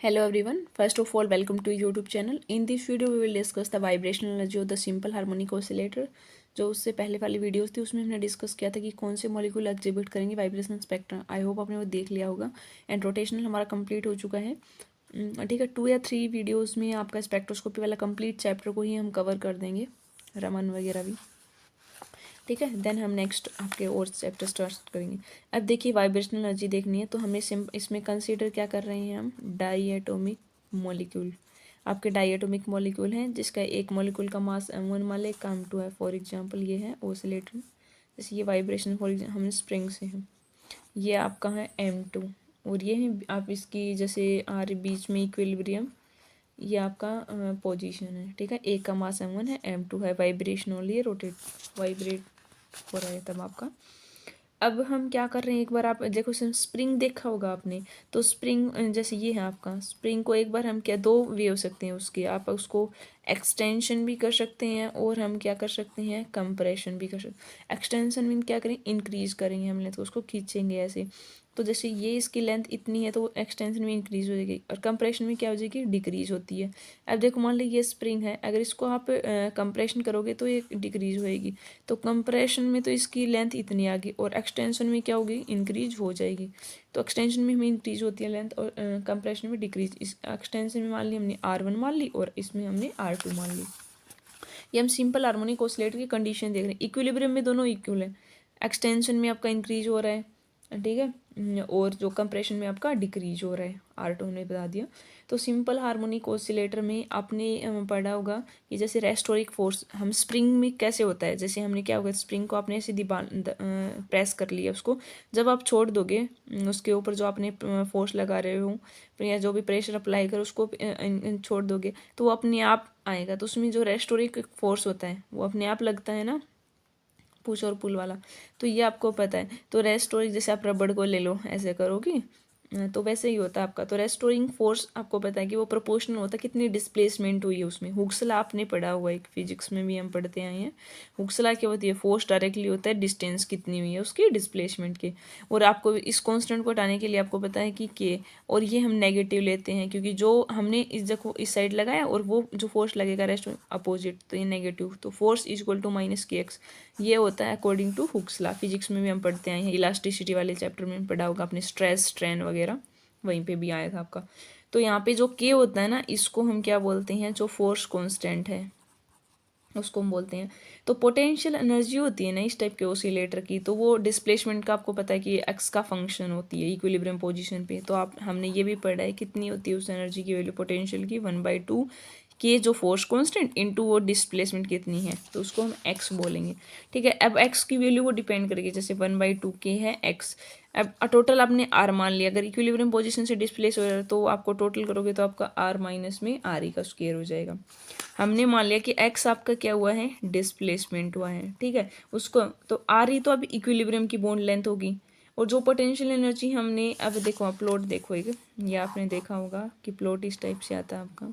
Hello everyone. First of all, welcome to YouTube channel. In this video, we will discuss the vibrational energy of the simple harmonic oscillator. जो उससे पहले वाली videos थी उसमें हमने discuss किया था कि कौन से मॉलिक्यूल एग्जिबिट करेंगे वाइब्रेशन स्पेक्ट्रम। आई होप आपने वो देख लिया होगा। एंड रोटेशनल हमारा कंप्लीट हो चुका है। ठीक है, 2 या 3 वीडियोस में आपका स्पेक्ट्रोस्कोपी वाला कंप्लीट चैप्टर को ही हम कवर कर देंगे, रमन वगैरह भी। ठीक है, देन हम नेक्स्ट आपके और चैप्टर स्टार्ट करेंगे। अब देखिए, वाइब्रेशनल एनर्जी देखनी है तो हमें इसमें कंसीडर क्या कर रहे हैं हम, डाई एटोमिक मॉलिक्यूल। आपके डाई एटोमिक मॉलिक्यूल हैं जिसका एक मॉलिक्यूल का मास m1 मान लें, का m2 है। फॉर एग्जांपल ये है ओसिलेटर, जैसे ये वाइब्रेशन फॉर एग्जाम्पल हम स्प्रिंग से हैं, ये आपका है m2 और ये है आप इसकी जैसे आर बीच में इक्विलिब्रियम, ये आपका पोजीशन है। ठीक है, एक का मास m1 है, m2 है, वाइब्रेशन ओनली रोटेट वाइब्रेट हो रहा है तब आपका। अब हम क्या कर रहे हैं, एक बार आप देखो स्प्रिंग देखा होगा आपने, तो स्प्रिंग जैसे ये है आपका स्प्रिंग को एक बार हम क्या दो वे हो सकते हैं उसके, आप उसको एक्सटेंशन भी कर सकते हैं और हम क्या कर सकते हैं कंप्रेशन भी कर सकते हैं। एक्सटेंशन मीन क्या करें, इंक्रीज करेंगे हमने, तो उसको खींचेंगे ऐसे, तो जैसे ये इसकी लेंथ इतनी है तो एक्सटेंशन में इंक्रीज हो जाएगी और कंप्रेशन में क्या हो जाएगी, डिक्रीज होती है। अब देखो मान लीजिए ये स्प्रिंग है, अगर इसको आप कंप्रेशन करोगे तो ये डिक्रीज होएगी, तो कंप्रेशन में तो इसकी लेंथ इतनी आ गई और एक्सटेंशन में क्या होगी, इंक्रीज हो जाएगी। तो एक्सटेंशन में हमें इंक्रीज होती है लेंथ और कंप्रेशन में डिक्रीज। इस एक्सटेंशन में मान ली हमने R1 मान ली और इसमें हमने R2 मान ली। ये हम सिंपल हार्मोनिक ऑसिलेटर की कंडीशन देख रहे हैं। इक्विलिब्रियम में दोनों इक्वल है, एक्सटेंशन में आपका इंक्रीज हो रहा है, ठीक है, और जो कंप्रेशन में आपका डिक्रीज हो रहा है, R2 ने बता दिया। तो सिंपल हार्मोनिक ऑसिलेटर में आपने पढ़ा होगा कि जैसे रेस्टोरिक फोर्स हम स्प्रिंग में कैसे होता है, जैसे हमने क्या होगा, स्प्रिंग को आपने सीधी प्रेस कर लिया, उसको जब आप छोड़ दोगे उसके ऊपर जो आपने फोर्स लगा रहे हो या जो भी प्रेशर अप्लाई कर उसको छोड़ दोगे तो वो अपने आप आएगा। तो उसमें जो रेस्टोरिक फोर्स होता है वो अपने आप लगता है ना, पुश और पुल वाला, तो ये आपको पता है। तो रेस्टोरिंग जैसे आप रबड़ को ले लो ऐसे करोगे तो वैसे ही होता है आपका। तो रेस्टोरिंग फोर्स आपको पता है कि वो प्रोपोर्शनल होता है कितनी डिस्प्लेसमेंट हुई है उसमें। हुक्स लॉ आपने पढ़ा हुआ है, एक फिजिक्स में भी हम पढ़ते आए हैं। हुक्स लॉ क्या होती है, फोर्स डायरेक्टली होता है डिस्टेंस कितनी हुई है उसकी डिस्प्लेसमेंट के, और आपको इस कॉन्स्टेंट को हटाने के लिए आपको पता है कि के, और ये हम नेगेटिव लेते हैं क्योंकि जो हमने इस जगह इस साइड लगाया और वो जो फोर्स लगेगा रेस्ट अपोजिट, तो ये नेगेटिव, तो force equal to minus k x, ये होता है according to Hooke's law. Physics में भी हम पढ़ते आए हैं, इलास्टिसिटी वाले चैप्टर में पढ़ा होगा आपने, स्ट्रेस स्ट्रेन वगैरह वहीं पे भी आया था आपका। तो यहाँ पे जो के होता है ना, इसको हम क्या बोलते हैं, जो फोर्स कांस्टेंट है उसको हम बोलते हैं। तो पोटेंशियल एनर्जी होती है ना इस टाइप के ओसिलेटर की, तो वो डिस्प्लेसमेंट का आपको पता है कि एक्स का फंक्शन होती है इक्विलिब्रियम पोजीशन पे। तो आप हमने ये भी पढ़ा है कितनी होती है उस एनर्जी की वैल्यू पोटेंशियल की, 1/2 के जो फोर्स कांस्टेंट इनटू वो डिस्प्लेसमेंट कितनी है, तो उसको हम एक्स बोलेंगे। ठीक है, अब एक्स की वैल्यू वो डिपेंड करेगी, जैसे 1/2 के है एक्स। अब टोटल आपने आर मान लिया, अगर इक्विलिब्रियम पोजीशन से डिस्प्लेस हो रहा है तो आपको टोटल करोगे तो आपका आर माइनस में आर ही का स्क्वायर हो जाएगा। हमने मान लिया कि एक्स आपका क्या हुआ है, डिस्प्लेसमेंट हुआ है। ठीक है, उसको तो आर ही तो अब इक्विलिब्रियम की बॉन्ड लेंथ होगी। और जो पोटेंशियल एनर्जी हमने, अब देखो आप प्लॉट देखो एक, ये आपने देखा होगा कि प्लॉट इस टाइप से आता है आपका,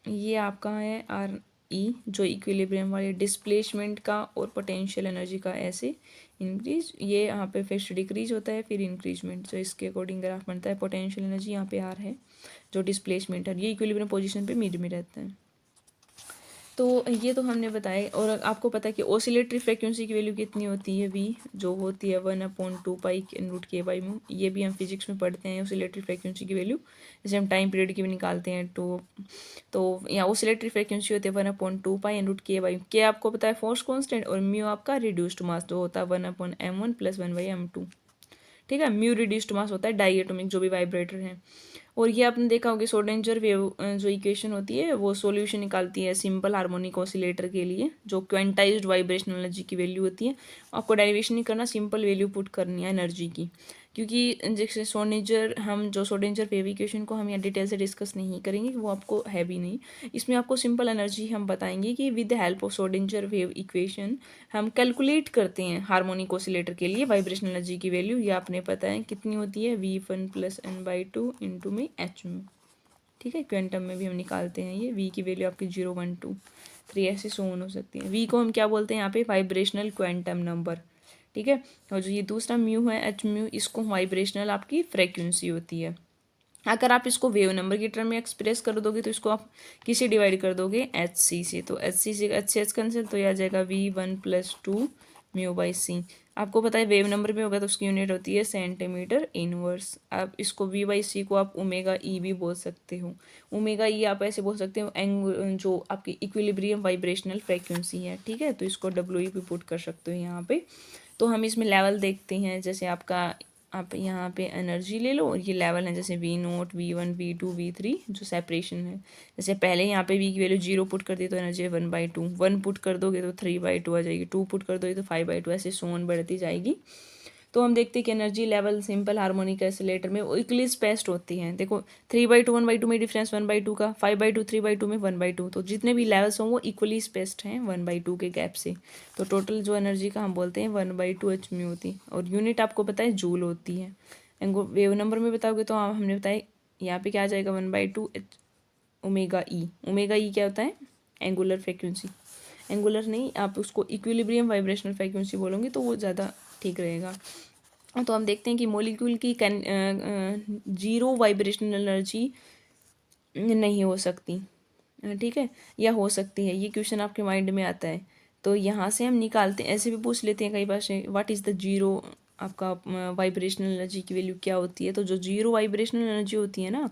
ये आपका है आर ई जो इक्विलिब्रियम वाले डिस्प्लेसमेंट का और पोटेंशियल एनर्जी का ऐसे इंक्रीज, ये यहाँ पे फिर डिक्रीज होता है फिर इंक्रीजमेंट, जो इसके अकॉर्डिंग ग्राफ बनता है। पोटेंशियल एनर्जी यहाँ पे आर है, जो डिस्प्लेसमेंट है, ये इक्विलिब्रियम पोजीशन पे मिड में रहता है। तो ये तो हमने बताया। और आपको पता है कि ऑसिलेटरी फ्रीक्वेंसी की वैल्यू कितनी होती है, वी जो होती है 1/2 पाई√2 ये भी हम फिजिक्स में पढ़ते हैं ऑसिलेटरी फ्रीक्वेंसी की वैल्यू, जैसे हम टाइम पीरियड की भी निकालते हैं। तो यहाँ ऑसिलेटरी फ्रीक्वेंसी होती है 1/2 पाई√k/, के आपको पता है फोर्स कांस्टेंट, और म्यू आपका रिड्यूस्ड मास जो होता है 1/m1 + 1/m2। ठीक है, म्यू रिड्यूस्ड मास होता है डाई एटॉमिक जो भी वाइब्रेटर हैं। और ये आपने देखा होगा श्रोडिंगर वेव जो इक्वेशन होती है वो सॉल्यूशन निकालती है सिंपल हार्मोनिक ऑसिलेटर के लिए, जो क्वेंटाइज्ड वाइब्रेशनल एनर्जी की वैल्यू होती है। आपको डेरिवेशन नहीं करना, सिंपल वैल्यू पुट करनी है एनर्जी की, क्योंकि जैसे श्रोडिंगर वेव इक्वेशन को हम यहाँ डिटेल से डिस्कस नहीं करेंगे, वो आपको है भी नहीं। इसमें आपको सिंपल एनर्जी हम बताएंगे कि with the help of Schrodinger wave equation हम कैलकुलेट करते हैं हार्मोनिक ऑसिलेटर के लिए वाइब्रेशनल एनर्जी की वैल्यू। ये आपने पता है कितनी होती है, V1 + n/2 इंटू में एच में। ठीक है, क्वांटम में भी हम निकालते हैं ये, V की वैल्यू आपकी 0, 1, 2, 3 ऐसे सोन हो सकती है। V को हम क्या बोलते हैं यहाँ पे, वाइब्रेशनल क्वांटम नंबर। ठीक है, और जो ये दूसरा म्यू है एच म्यू, इसको वाइब्रेशनल आपकी फ्रीक्वेंसी होती है। अगर आप इसको वेव नंबर की टर्म में एक्सप्रेस कर दोगे तो इसको आप किसे डिवाइड कर दोगे, एच सी से। तो एच सी से एच कैंसिल, तो यह आ जाएगा V1+2 म्यू बाई सी। आपको पता है वेव नंबर में होगा तो उसकी यूनिट होती है सेंटीमीटर इनवर्स। आप इसको V बाई सी को आप ओमेगा ई भी बोल सकते हो। ओमेगा ई आप ऐसे बोल सकते हो जो आपकी इक्विलिब्रियम वाइब्रेशनल फ्रीक्वेंसी है, ठीक है। तो इसको डब्ल्यू भी पुट कर सकते हो यहाँ पे। तो हम इसमें लेवल देखते हैं, जैसे आपका आप यहाँ पे एनर्जी ले लो और ये लेवल है जैसे V0, V1, V2, V3 जो सेपरेशन है। जैसे पहले यहाँ पे V की वैल्यू 0 पुट कर दी तो एनर्जी है 1/2, 1 पुट कर दोगे तो 3/2 आ जाएगी, 2 पुट कर दोगे तो 5/2, ऐसे सोन बढ़ती जाएगी। तो हम देखते हैं कि energy level simple harmonic oscillator में वो इक्वली स्पेस्ड होती हैं। देखो 3/2 1/2 में डिफरेंस 1/2 का, 5/2 3/2 में 1/2, तो जितने भी लेवल्स हों वो इक्वली स्पेस्ड हैं 1/2 के गैप से। तो टोटल जो एनर्जी का हम बोलते हैं 1/2 एच म्यू होती है, और यूनिट आपको पता है जूल होती है। वेव नंबर में बताओगे तो हमने बताया यहाँ पे क्या आ जाएगा 1/2 एच ओमेगा ई। ओमेगा ई क्या होता है, एंगुलर फ्रिक्वेंसी। एंगुलर नहीं, आप उसको इक्विलिब्रियम वाइब्रेशनल फ्रिक्वेंसी बोलोगे तो वो ज़्यादा ठीक रहेगा। तो हम देखते हैं कि मॉलिक्यूल की जीरो वाइब्रेशनल एनर्जी नहीं हो सकती, ठीक है, या हो सकती है। ये क्वेश्चन आपके माइंड में आता है तो यहाँ से हम निकालते हैं, ऐसे भी पूछ लेते हैं कई बार से, व्हाट इज़ द जीरो आपका वाइब्रेशनल एनर्जी की वैल्यू क्या होती है। तो जो जीरो वाइब्रेशनल एनर्जी होती है ना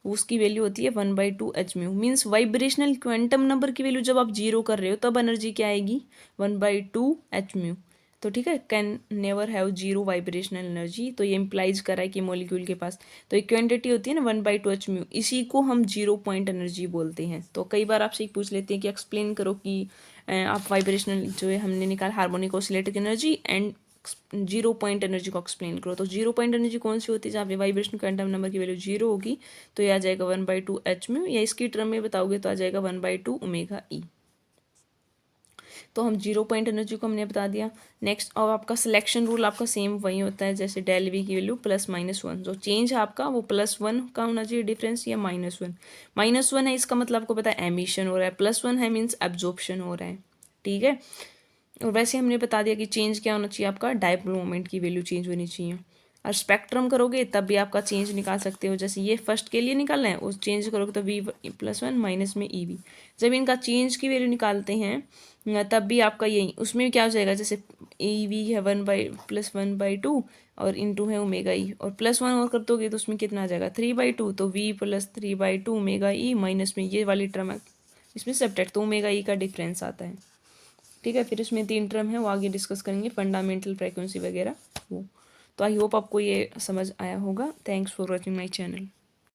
उसकी वैल्यू होती है 1/2 H mu. Means vibrational quantum number की वैल्यू जब आप जीरो कर रहे हो तब एनर्जी क्या आएगी, 1/2 एच म्यू। तो ठीक है, can never have zero vibrational energy. तो ये इम्प्लाइज कर रहा है कि मॉलिक्यूल के पास तो एक क्वांटिटी होती है ना 1/2 एच म्यू, इसी को हम जीरो पॉइंट एनर्जी बोलते हैं। तो कई बार आपसे पूछ लेते हैं कि एक्सप्लेन करो कि आप वाइब्रेशनल जो है हमने निकाला हार्मोनिक ऑसिलेटर की energy and zero point energy को एक्सप्लेन करो। तो जीरो पॉइंट एनर्जी कौन सी होती है, जहाँ पे वाइब्रेशन क्वांटम नंबर की वैल्यू जीरो होगी तो ये आ जाएगा 1/2 एच म्यू, या इसकी टर्म में बताओगे तो आ जाएगा 1/2 ओमेगा ई। तो हम जीरो पॉइंट एनर्जी को हमने बता दिया। नेक्स्ट, और आपका सिलेक्शन रूल आपका सेम वही होता है जैसे डेल वी की वैल्यू +-1। जो चेंज है आपका वो +1 का होना चाहिए डिफरेंस, या -1। -1 है इसका मतलब आपको पता है एमिशन हो रहा है, +1 है मीन्स एब्जॉर्प्शन हो रहा है, ठीक है। और वैसे हमने बता दिया कि चेंज क्या होना चाहिए, आपका डायपोल मोमेंट की वैल्यू चेंज होनी चाहिए। और स्पेक्ट्रम करोगे तब भी आपका चेंज निकाल सकते हो, जैसे ये फर्स्ट के लिए निकालना है उस चेंज करोगे तो V+1 माइनस में EV। जब इनका चेंज की वैल्यू निकालते हैं तब भी आपका यही उसमें क्या हो जाएगा, जैसे EV है 1/+1/2 और इंटू है ओमेगा ई, और +1 और कर दोगे तो उसमें कितना आ जाएगा 3/2। तो V+3/2 ओमेगा ई माइनस में ये वाली टर्म है इसमें सब्ट्रैक्ट, तो ओमेगा ई का डिफरेंस आता है, ठीक है। फिर इसमें 3 टर्म है वो आगे डिस्कस करेंगे, फंडामेंटल फ्रीक्वेंसी वगैरह वो। तो आई होप आपको ये समझ आया होगा। Thanks for watching my channel.